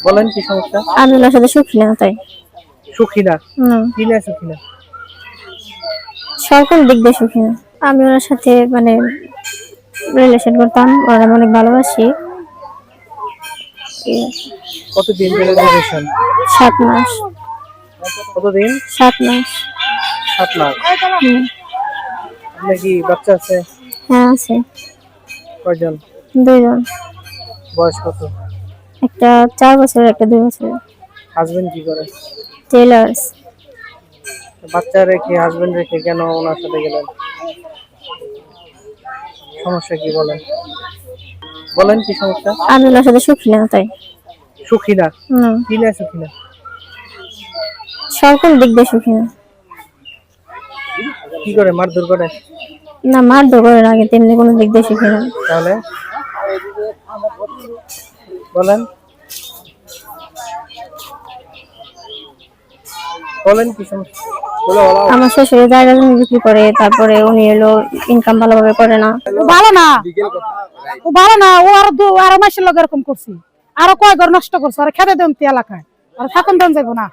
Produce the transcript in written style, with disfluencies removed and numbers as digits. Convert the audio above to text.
বলেন কি সমস্যা? আমি ওনার সাথে সুখী না, তাই। সুখী না? হুম। কি না সুখী না? সকল দিক দিয়ে সুখী না। আমি ওনার সাথে মানে রিলেশন করতাম, ওনার আমি অনেক ভালোবাসি। কতদিন ধরে রিলেশন? 7 মাস। কতদিন? 7 মাস। 7 মাস। হুম। আপনার কি বাচ্চা আছে? হ্যাঁ, আছে। কয়জন? 2 জন। বয়স কত? একটা 4 বছরের, একটা 2 বছরের। হাজবেন্ড কি করে? টেলার্স। বাচ্চা রেখে হাজবেন্ড রেখে কেন ওনার সাথে গেলেন? সমস্যা কি বলেন? বলেন কি সমস্যা? আমি ওনার সাথে সুখী না, তাই। সুখী না? হুম। কি না সুখী না? সকল দিক দিয়ে সুখী না। কি করে, মারধর করে? না, মারধর করে না, আগে তেমনি কোনো দিক দিয়ে সুখী না। তাহলে বলেন, বলেন কি সমস্যা? বলো। আমার শ্বশুরের জায়গা জমি বিক্রি করে, তারপরে উনি এলো ইনকাম ভালোভাবে করে না। ভালো না, ও ভালো না, ও আরো মাসের লোক এরকম করছি, আরো কয় ঘর নষ্ট করছে, আর খেতে দেন এলাকায়, আর থাকুন দেন যাবো না।